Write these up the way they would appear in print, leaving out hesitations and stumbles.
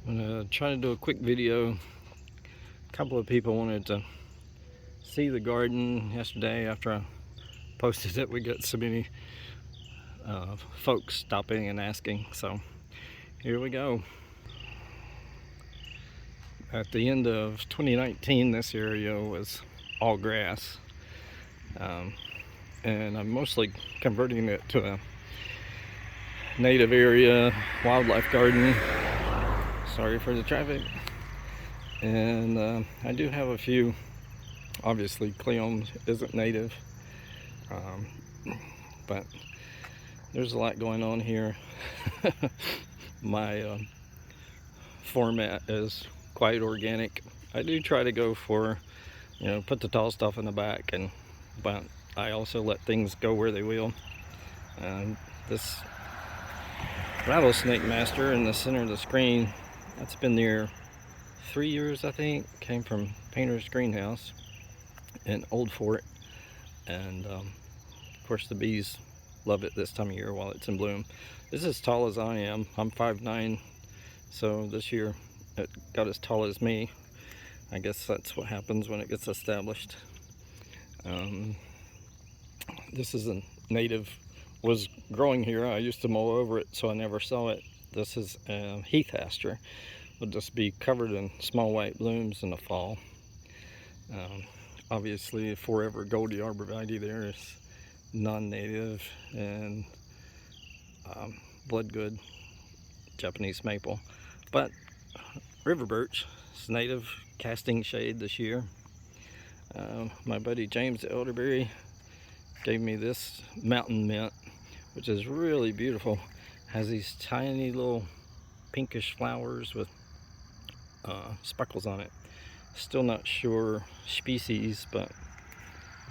I'm gonna try to do a quick video. A couple of people wanted to see the garden yesterday after I posted it. We got so many folks stopping and asking, so here we go. At the end of 2019, this area was all grass, and I'm mostly converting it to a native area wildlife garden. Sorry for the traffic. And I do have a few. Obviously Cleome isn't native, but there's a lot going on here. My format is quite organic. I do try to go for, put the tall stuff in the back, but I also let things go where they will. This rattlesnake master in the center of the screen, that's been there 3 years, I think. Came from Painter's Greenhouse in Old Fort, and of course the bees love it this time of year while it's in bloom. This is as tall as I am. I'm 5'9", so this year it got as tall as me. I guess that's what happens when it gets established. This is a native, was growing here. I used to mow over it, so I never saw it. This is a heath aster. Would just be covered in small white blooms in the fall. Obviously, Forever Goldie arborvitae there is non-native, and Bloodgood Japanese maple. But river birch is native, casting shade this year. My buddy James at Elderberry gave me this mountain mint, which is really beautiful. Has these tiny little pinkish flowers with speckles on it. Still not sure species, but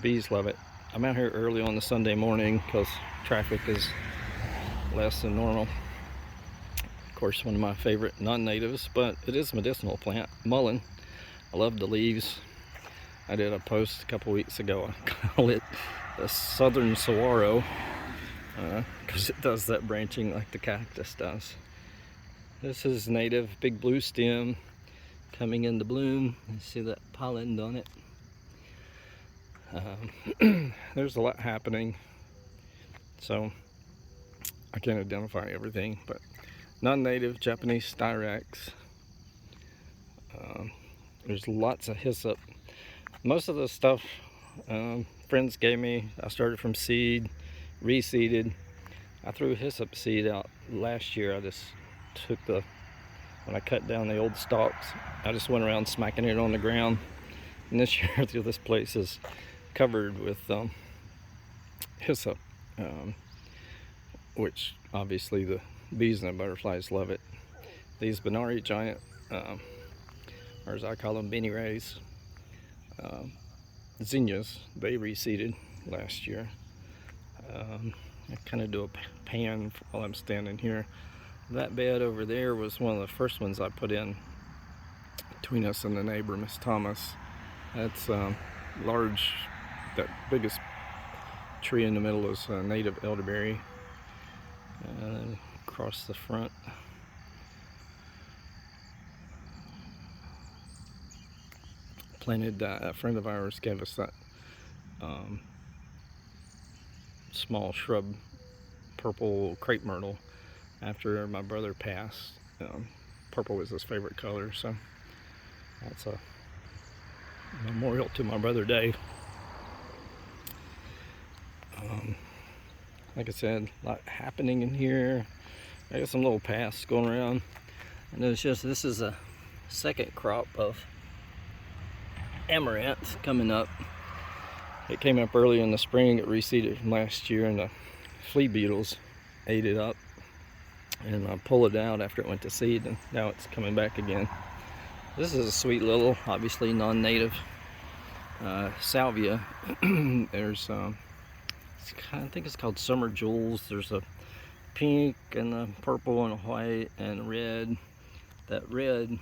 bees love it. I'm out here early on the Sunday morning because traffic is less than normal. Of course, one of my favorite non-natives, but it is a medicinal plant, mullein. I love the leaves. I did a post a couple weeks ago. I call it the southern saguaro because it does that branching like the cactus does. This is native, big blue stem coming into bloom. You see that pollen on it. There's a lot happening, so I can't identify everything, but non-native Japanese styrax. There's lots of hyssop. Most of the stuff friends gave me, I started from seed, reseeded. I threw hyssop seed out last year. I just took when I cut down the old stalks, I just went around smacking it on the ground. And this year, this place is covered with hyssop, which obviously the bees and the butterflies love it. These Benari giant, or as I call them, Beanie Rays, zinnias, they reseeded last year. I kind of do a pan while I'm standing here. That bed over there was one of the first ones I put in between us and the neighbor, Miss Thomas. That's large. That biggest tree in the middle is a native elderberry. Across the front, planted a friend of ours gave us that small shrub, purple crepe myrtle, after my brother passed. Purple was his favorite color, so that's a memorial to my brother Dave. Like I said, a lot happening in here. I got some little paths going around, and it's just, this is a second crop of amaranth coming up. It came up early in the spring. It reseeded from last year, and the flea beetles ate it up, and I pulled it out after it went to seed, and now it's coming back again. This is a sweet little, obviously non-native salvia. There's I think it's called Summer Jewels. There's a pink and a purple and a white and red. That red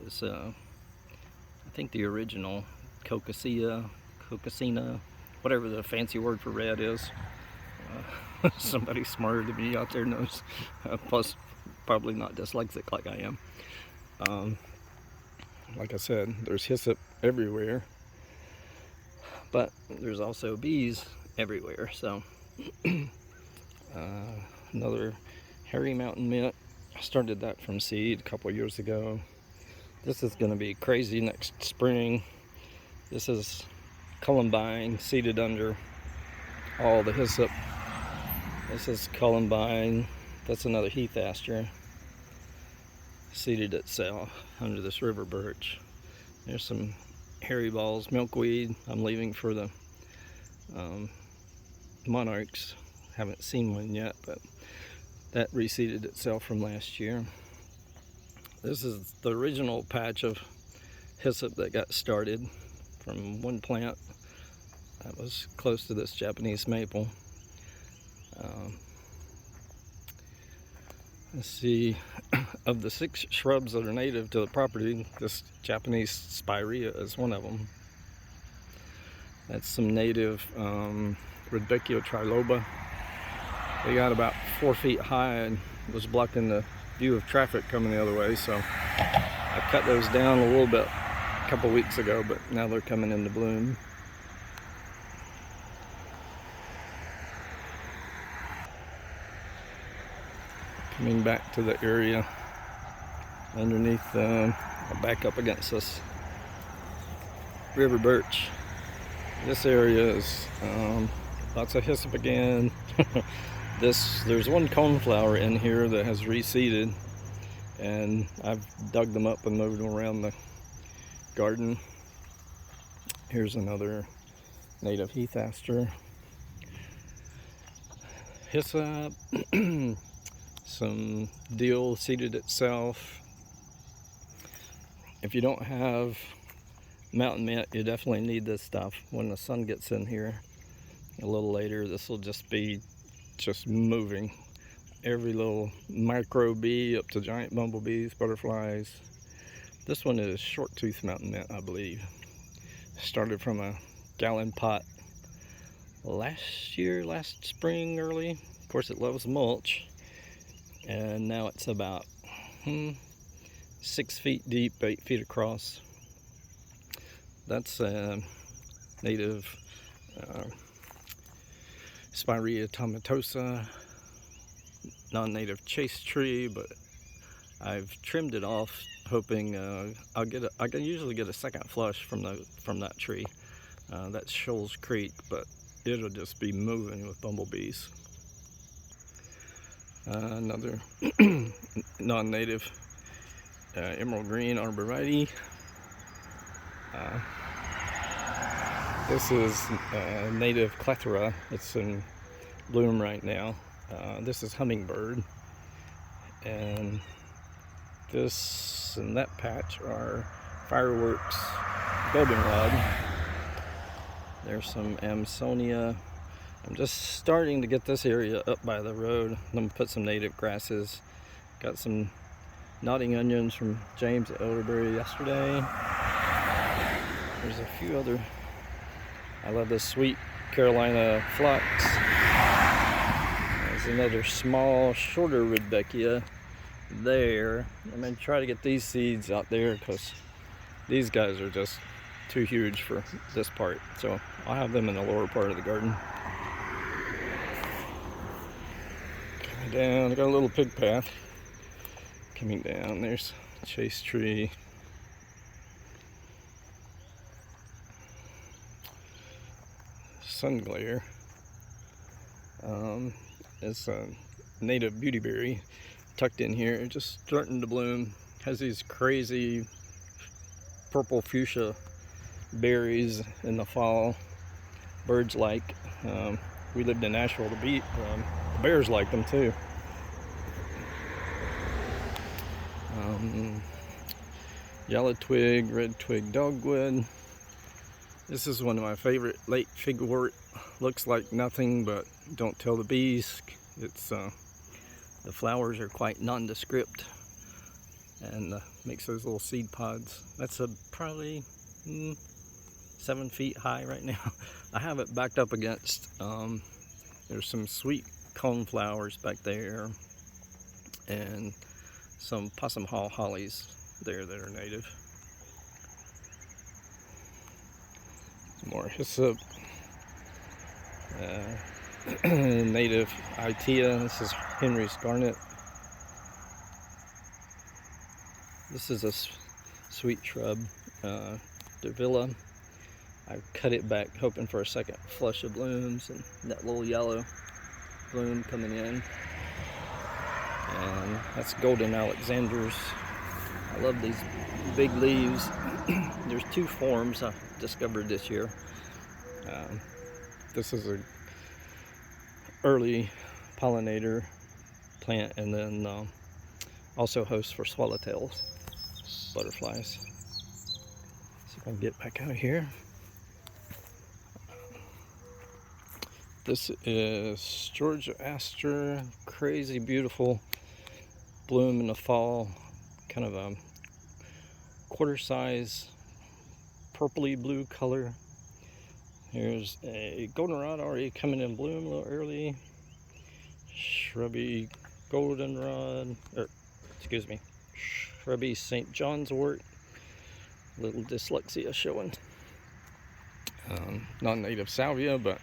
is I think the original Cocacea, whatever the fancy word for red is. Somebody smarter than me out there knows. Plus probably not dyslexic like I am. Like I said, there's hyssop everywhere, but there's also bees everywhere. So another hairy mountain mint. I started that from seed a couple years ago. This is going to be crazy next spring. This is columbine seeded under all the hyssop. This is columbine. That's another heath aster seeded itself under this river birch. There's some hairy balls, milkweed. I'm leaving for the monarchs. Haven't seen one yet, but that reseeded itself from last year. This is the original patch of hyssop that got started from one plant that was close to this Japanese maple. Let's see, of the 6 shrubs that are native to the property, this Japanese spirea is one of them. That's some native Rudbeckia triloba. They got about 4 feet high and was blocking the view of traffic coming the other way, so I cut those down a little bit a couple weeks ago, but now they're coming into bloom. Coming back to the area underneath, back up against this river birch. This area is lots of hyssop again. There's one coneflower in here that has reseeded, and I've dug them up and moved them around the garden. Here's another native heath aster. Hyssop. Some deal seeded itself. If you don't have mountain mint, you definitely need this stuff. When the sun gets in here a little later, this will just be moving. Every little micro bee up to giant bumblebees, butterflies. This one is short tooth mountain mint, I believe. Started from a gallon pot last spring early. Of course, it loves mulch. And now it's about 6 feet deep, 8 feet across. That's a native Spirea tomatosa, non-native chase tree, but I've trimmed it off, hoping I can usually get a second flush from that tree. That's Shoals Creek, but it'll just be moving with bumblebees. Another non-native emerald green arborvitae. This is native clethra. It's in bloom right now. This is hummingbird, and this and that patch are fireworks goldenrod. There's some Amsonia. I'm just starting to get this area up by the road. I'm gonna put some native grasses. Got some nodding onions from James Elderberry yesterday. There's a few other. I love this sweet Carolina phlox. There's another small, shorter Rudbeckia there. I'm gonna try to get these seeds out there because these guys are just too huge for this part. So I'll have them in the lower part of the garden. Down, I got a little pig path coming down. There's a chase tree. Sun glare. It's a native beautyberry tucked in here, just starting to bloom. Has these crazy purple fuchsia berries in the fall. Birds like. We lived in Nashville. The bears like them too. Yellow twig, red twig dogwood. This is one of my favorite late figwort. Looks like nothing, but don't tell the bees. It's the flowers are quite nondescript, and makes those little seed pods. That's probably 7 feet high right now. I have it backed up against. There's some sweet coneflowers back there, and some possum haw hollies there that are native. Some more hyssop. Native Itea. This is Henry's garnet. This is a sweet shrub, Davila. I cut it back hoping for a second flush of blooms, and that little yellow bloom coming in. And that's Golden Alexanders. I love these big leaves. There's two forms I discovered this year. This is a early pollinator plant, and then also host for swallowtails butterflies. See if I can get back out of here. This is Georgia Aster, crazy beautiful bloom in the fall, kind of a quarter size purpley blue color. Here's a goldenrod already coming in bloom a little early. Shrubby goldenrod, shrubby St. John's wort. Little dyslexia showing. Non-native salvia, but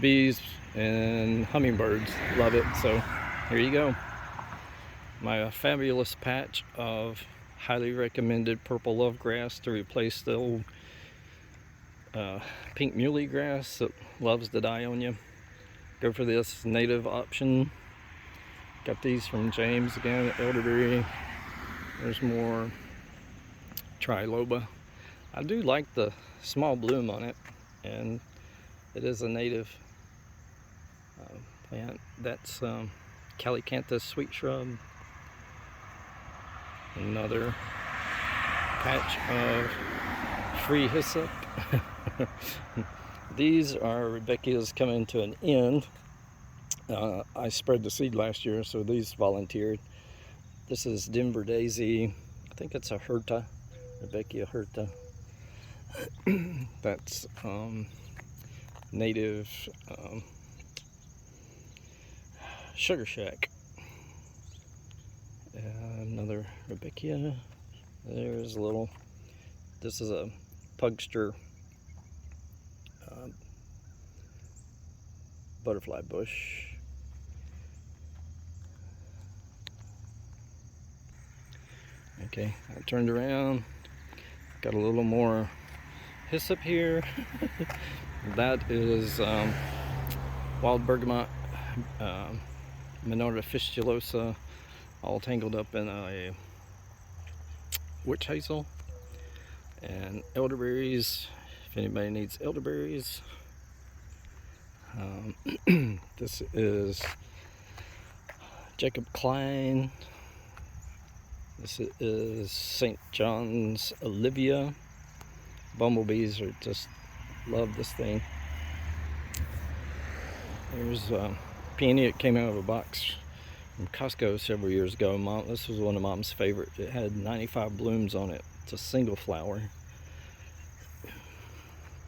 bees and hummingbirds love it. So here you go. My fabulous patch of highly recommended purple lovegrass to replace the old pink muley grass that loves to die on you. Go for this native option. Got these from James again at Elderberry. There's more triloba. I do like the small bloom on it, and it is a native plant. That's Calycanthus sweet shrub. Another patch of free hyssop. These are Rebecca's coming to an end. I spread the seed last year, so these volunteered. This is Denver Daisy. I think it's a Herta, Rebecca Herta. That's native Sugar Shack. Another Rebecca. There's a little. This is a Pugster butterfly bush. Okay, I turned around. Got a little more hyssop here. That is wild bergamot, Monarda fistulosa, all tangled up in a witch hazel. And elderberries, if anybody needs elderberries. This is Jacob Klein. This is St. John's Olivia. Bumblebees are just love this thing. There's peony. It came out of a box from Costco several years ago. This was one of Mom's favorites. It had 95 blooms on it. It's a single flower.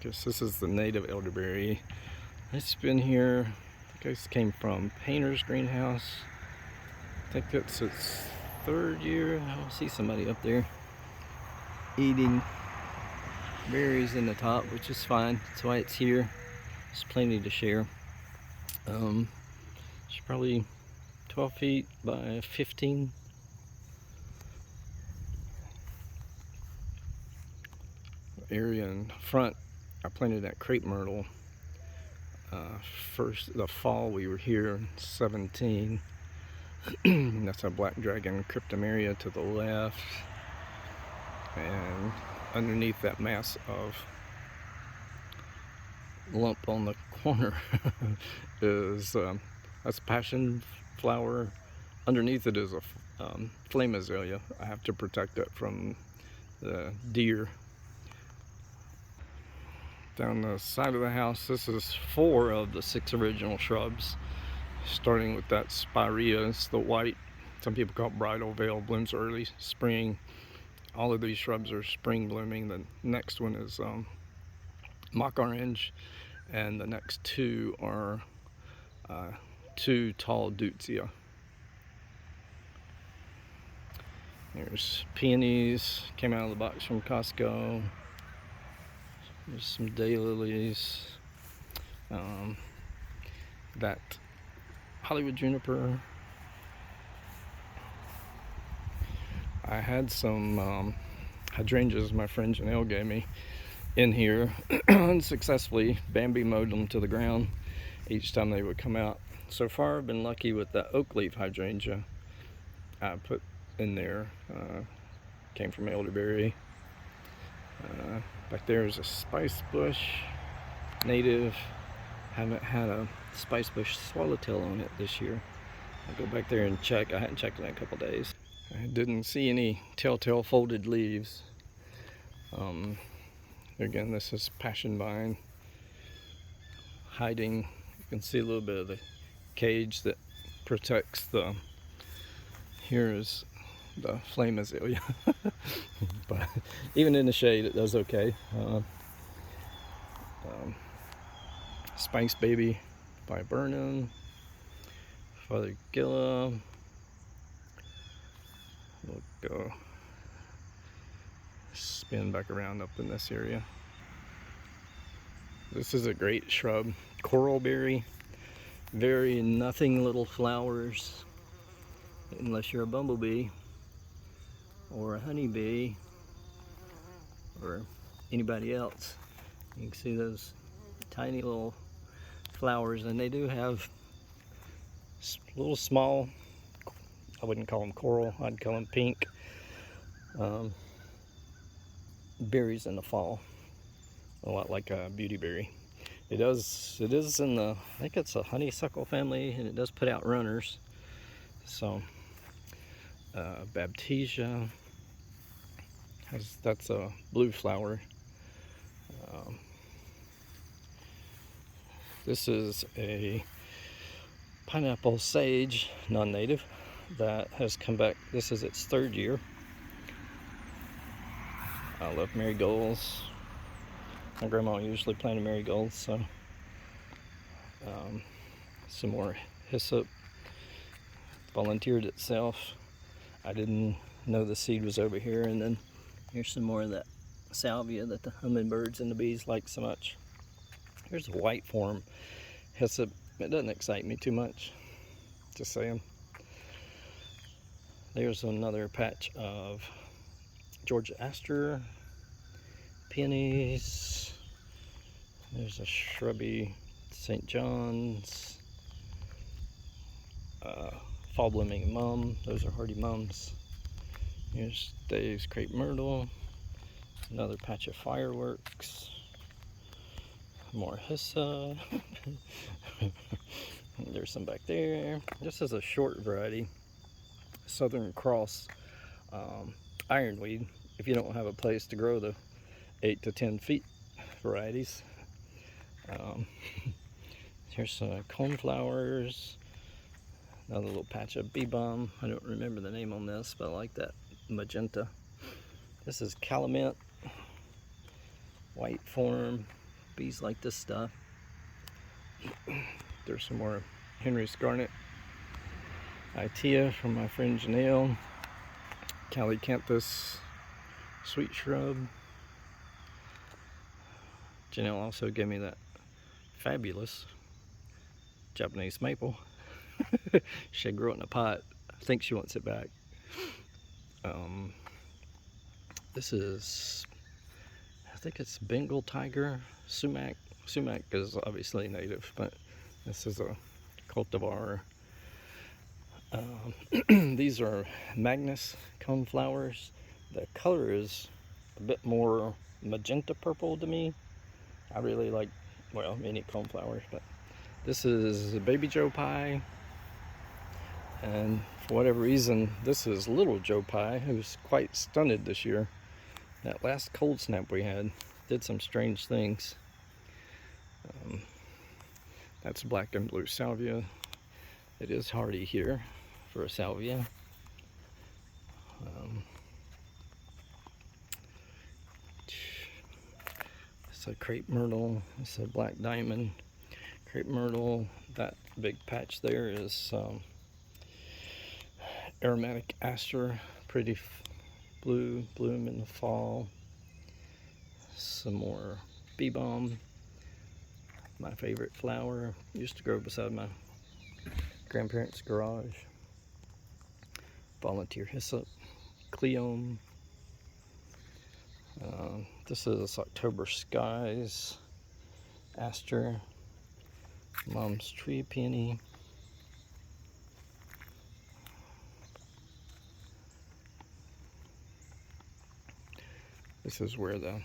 Guess this is the native elderberry. It's been here. I guess it came from Painter's Greenhouse. I think that's its third year. I see somebody up there eating berries in the top, which is fine. That's why it's here. There's plenty to share. It's probably 12 feet by 15. Area in front, I planted that crepe myrtle. The fall we were here in 17. That's a black dragon cryptomeria to the left, and underneath that mass of lump on the corner is that's passion flower. Underneath it is a flame azalea. I have to protect it from the deer. Down the side of the house, this is 4 of the 6 original shrubs, starting with that spirea. It's the white, some people call it bridal veil, blooms early spring. All of these shrubs are spring blooming. The next one is mock orange, and the next 2 are 2 tall deutzia. There's peonies, came out of the box from Costco. There's some daylilies. That Hollywood juniper. I had some hydrangeas my friend Janelle gave me in here. Unsuccessfully Bambi mowed them to the ground each time they would come out. So far I've been lucky with the oak leaf hydrangea I put in there. Came from elderberry. Back there is a spice bush, native. Haven't had a spice bush swallowtail on it this year. I'll go back there and check. I hadn't checked in a couple days. I didn't see any telltale folded leaves. Again, this is passion vine hiding. You can see a little bit of the cage that protects the. Here is the flame azalea, but even in the shade, it does okay. Spice Baby by Burnham, Father Gilla. We'll go spin back around up in this area. This is a great shrub, coralberry. Very nothing little flowers, unless you're a bumblebee or a honeybee or anybody else. You can see those tiny little flowers, and they do have little small, I wouldn't call them coral, I'd call them pink berries in the fall, a lot like a beautyberry. It is in the, I think it's a honeysuckle family, and it does put out runners. So Baptisia that's a blue flower. This is a pineapple sage, non-native, that has come back. This is its 3rd year. I love marigolds. My grandma usually planted marigolds, so some more hyssop. Volunteered itself. I didn't know the seed was over here, and then here's some more of that salvia that the hummingbirds and the bees like so much. Here's a white form hyssop. It doesn't excite me too much, just saying. There's another patch of Georgia aster, peonies. There's a shrubby St. John's, fall blooming mum. Those are hardy mums. Here's Dave's crepe myrtle. Another patch of fireworks. More hyssop. There's some back there. This is a short variety, Southern Cross ironweed. If you don't have a place to grow the 8 to 10 feet varieties. Here's some coneflowers. Another little patch of bee balm. I don't remember the name on this, but I like that magenta. This is calamint, white form. Bees like this stuff. There's some more Henry's garnet. Itea from my friend Janelle. Calycanthus sweet shrub. Janelle also gave me that fabulous Japanese maple. She grew it in a pot. I think she wants it back. This is, I think it's Bengal tiger, sumac. Sumac is obviously native, but this is a cultivar. These are Magnus coneflowers. The color is a bit more magenta purple to me. I really like, well, many coneflowers, but this is Baby Joe Pye. And for whatever reason, this is Little Joe Pye, who's quite stunted this year. That last cold snap we had did some strange things. That's black and blue salvia. It is hardy here for a salvia. It's a crepe myrtle. It's a black diamond crepe myrtle. That big patch there is aromatic aster. pretty blue bloom in the fall. Some more bee balm, my favorite flower. Used to grow beside my grandparents' garage. Volunteer hyssop, cleome. This is October skies, aster, mom's tree peony. This is where the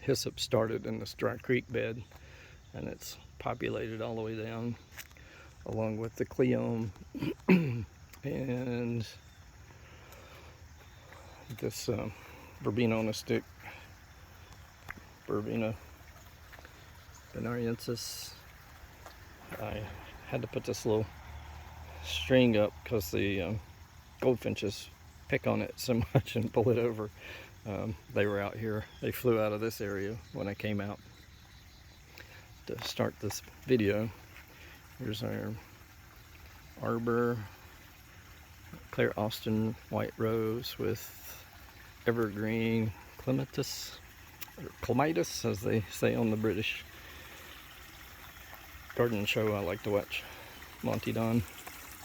hyssop started in this dry creek bed, and it's populated all the way down, along with the cleome and this verbena on a stick, Verbena bonariensis. I had to put this little string up because the goldfinches pick on it so much and pull it over. They were out here. They flew out of this area when I came out to start this video. Here's our arbor, Claire Austin white rose with evergreen clematis, or clematis as they say on the British garden show I like to watch, Monty Don.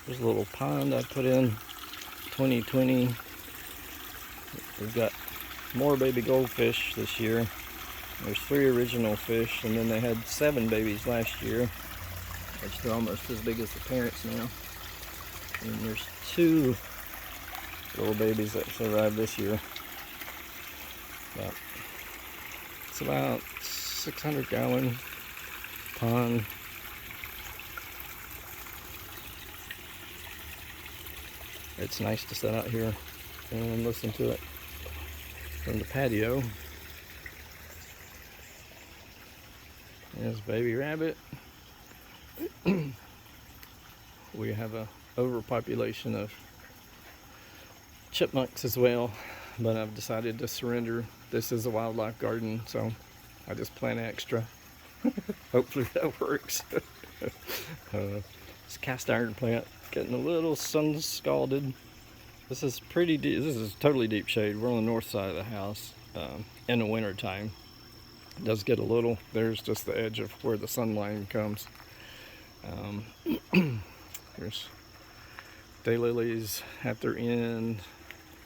There's a little pond I put in 2020. We've got more baby goldfish this year. There's 3 original fish, and then they had 7 babies last year, which they're almost as big as the parents now. And there's 2 little babies that survived this year. But it's about 600-gallon pond. It's nice to sit out here and listen to it from the patio. There's baby rabbit. We have a overpopulation of chipmunks as well, but I've decided to surrender. This is a wildlife garden, so I just plant extra. Hopefully that works. This cast iron plant getting a little sun scalded. This is pretty deep. This is totally deep shade. We're on the north side of the house in the winter time. It does get a little. There's just the edge of where the sun line comes. There's daylilies at their end.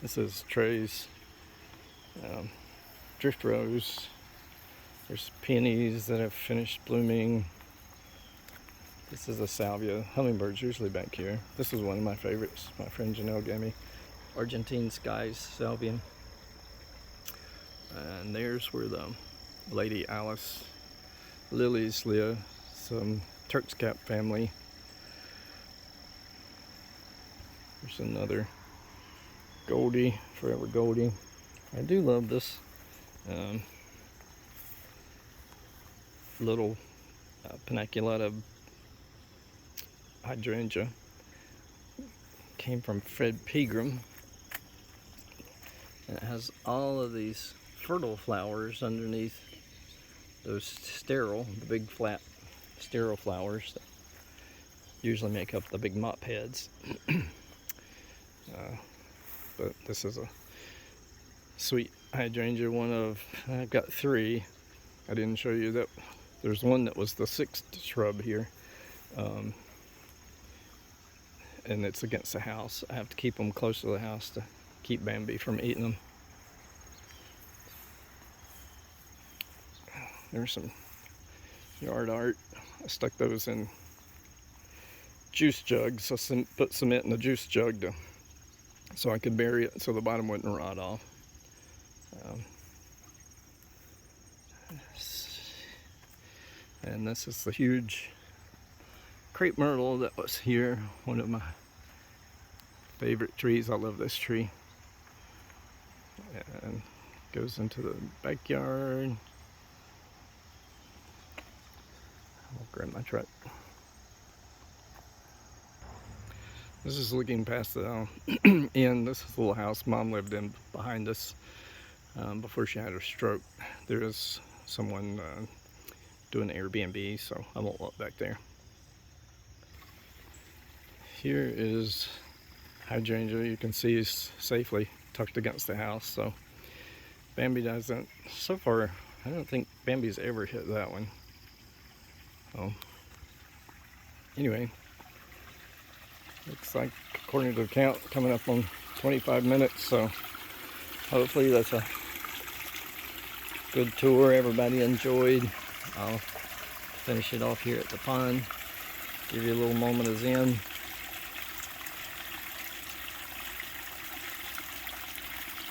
This is Trey's drift rose. There's peonies that have finished blooming. This is a salvia. Hummingbirds usually back here. This is one of my favorites. My friend Janelle gave me. Argentine skies salvia. And there's where the Lady Alice lilies live. Some Turk's cap family. There's another Goldie, Forever Goldie. I do love this little paniculata hydrangea. Came from Fred Pegram. And it has all of these fertile flowers underneath those sterile, the big flat sterile flowers that usually make up the big mop heads. But this is a sweet hydrangea, one of, I've got 3. I didn't show you that. There's one that was the 6th shrub here. And it's against the house. I have to keep them close to the house to keep Bambi from eating them. There's some yard art. I stuck those in juice jugs. I put cement in the juice jug so I could bury it so the bottom wouldn't rot off. And this is the huge crepe myrtle that was here, one of my favorite trees. I love this tree. And goes into the backyard. I'll grab my truck. This is looking past the end. This is the little house Mom lived in behind us before she had her stroke. There is someone doing Airbnb, so I won't look back there. Here is hydrangea. You can see it's safely tucked against the house, so Bambi doesn't, so far, I don't think Bambi's ever hit that one. Anyway, looks like, according to the count, coming up on 25 minutes, so hopefully that's a good tour everybody enjoyed. I'll finish it off here at the pond, give you a little moment of zen.